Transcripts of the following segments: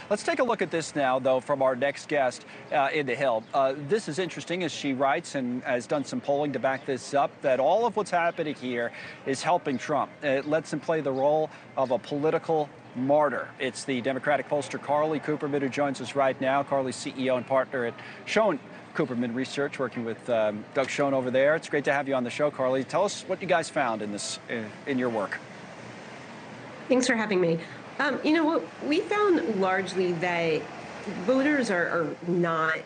Let's take a look at this now, though, from our next guest in the Hill. This is interesting, as she writes and has done some polling to back this up, that all of what's happening here is helping Trump. It lets him play the role of a political martyr. It's the Democratic pollster Carly Cooperman who joins us right now. Carly's CEO and partner at Schoen Cooperman Research, working with Doug Schoen over there. It's great to have you on the show, Carly. Tell us what you guys found in this in your work. Thanks for having me. You know what we found largely that voters are not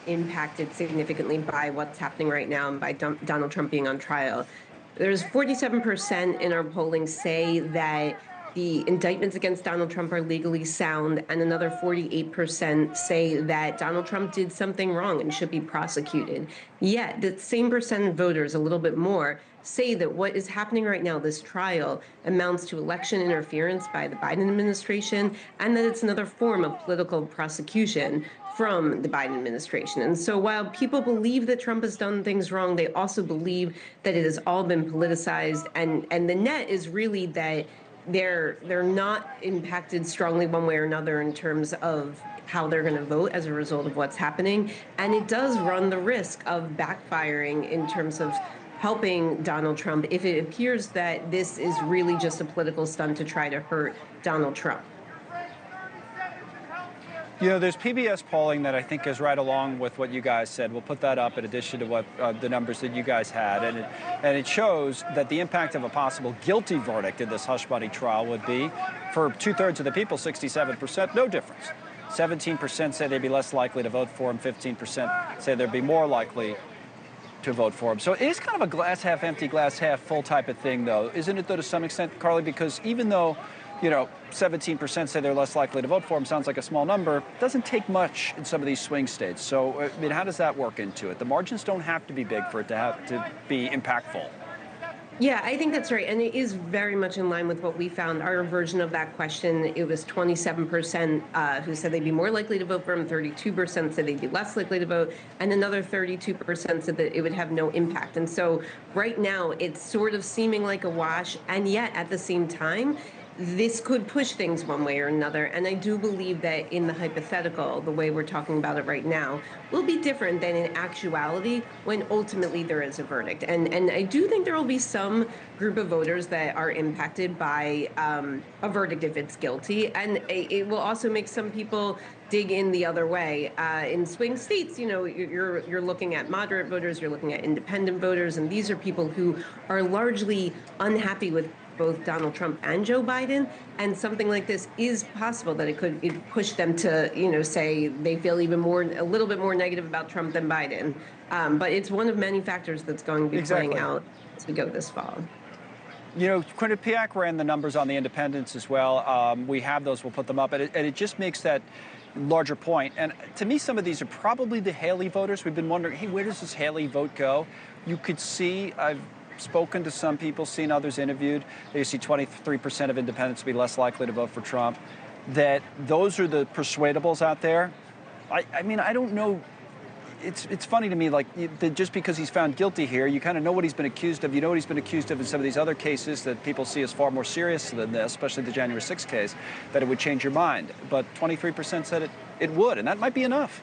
impacted significantly by what's happening right now and by Donald Trump being on trial. There's 47% in our polling say that the indictments against Donald Trump are legally sound, and another 48% say that Donald Trump did something wrong and should be prosecuted. Yet, the same percent of voters, a little bit more, say that what is happening right now, this trial, amounts to election interference by the Biden administration, and that it's another form of political prosecution from the Biden administration. And so while people believe that Trump has done things wrong, they also believe that it has all been politicized, and the net is really that they're not impacted strongly one way or another in terms of how they're going to vote as a result of what's happening. And it does run the risk of backfiring in terms of helping Donald Trump if it appears that this is really just a political stunt to try to hurt Donald Trump. You know, there's PBS polling that I think is right along with what you guys said. We'll put that up in addition to what the numbers that you guys had. And it shows that the impact of a possible guilty verdict in this hush money trial would be, for 2/3 of the people, 67%, no difference. 17% say they'd be less likely to vote for him. 15% say they'd be more likely to vote for him. So it is kind of a glass half empty, glass half full type of thing, though, isn't it, though, to some extent, Carly? Because even though, you know, 17% say they're less likely to vote for him, sounds like a small number, it doesn't take much in some of these swing states. So, I mean, how does that work into it? The margins don't have to be big for it to be impactful. Yeah, I think that's right. And it is very much in line with what we found. Our version of that question, it was 27% who said they'd be more likely to vote for him, 32% said they'd be less likely to vote, and another 32% said that it would have no impact. And so right now, it's sort of seeming like a wash, and yet at the same time, this could push things one way or another. And I do believe that in the hypothetical, the way we're talking about it right now, will be different than in actuality when ultimately there is a verdict. And I do think there will be some group of voters that are impacted by a verdict if it's guilty. And it will also make some people dig in the other way. In swing states, you know, you're looking at moderate voters, you're looking at independent voters, and these are people who are largely unhappy with both Donald Trump and Joe Biden, and something like this is possible that it could push them to, you know, say they feel even more, a little bit more negative about Trump than Biden. But it's one of many factors that's going to be playing out as we go this fall. You know, Quinnipiac ran the numbers on the independents as well. We have those, we'll put them up, and it just makes that larger point. And to me, some of these are probably the Haley voters. We've been wondering, hey, where does this Haley vote go? You could see, I've spoken to some people, seen others interviewed. You see 23% of independents be less likely to vote for Trump. That those are the persuadables out there. I mean, I don't know. It's funny to me, like, just because he's found guilty here, you kind of know what he's been accused of. You know what he's been accused of in some of these other cases that people see as far more serious than this, especially the January 6th case, that it would change your mind. But 23% said it would, and that might be enough.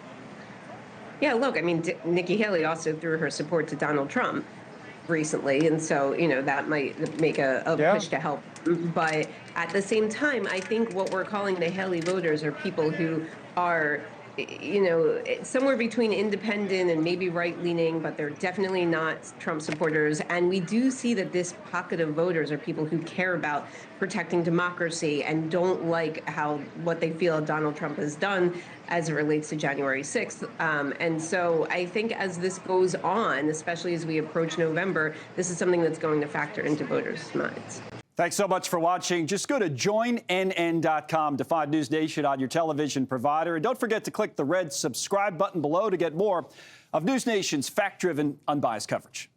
Yeah, look, I mean, Nikki Haley also threw her support to Donald Trump recently, and so, you know, that might make a push to help. But at the same time, I think what we're calling the Haley voters are people who are, you know, somewhere between independent and maybe right-leaning, but they're definitely not Trump supporters. And we do see that this pocket of voters are people who care about protecting democracy and don't like what they feel Donald Trump has done as it relates to January 6th. And so I think as this goes on, especially as we approach November, this is something that's going to factor into voters' minds. Thanks so much for watching. Just go to joinnn.com to find NewsNation on your television provider. And don't forget to click the red subscribe button below to get more of NewsNation's fact-driven, unbiased coverage.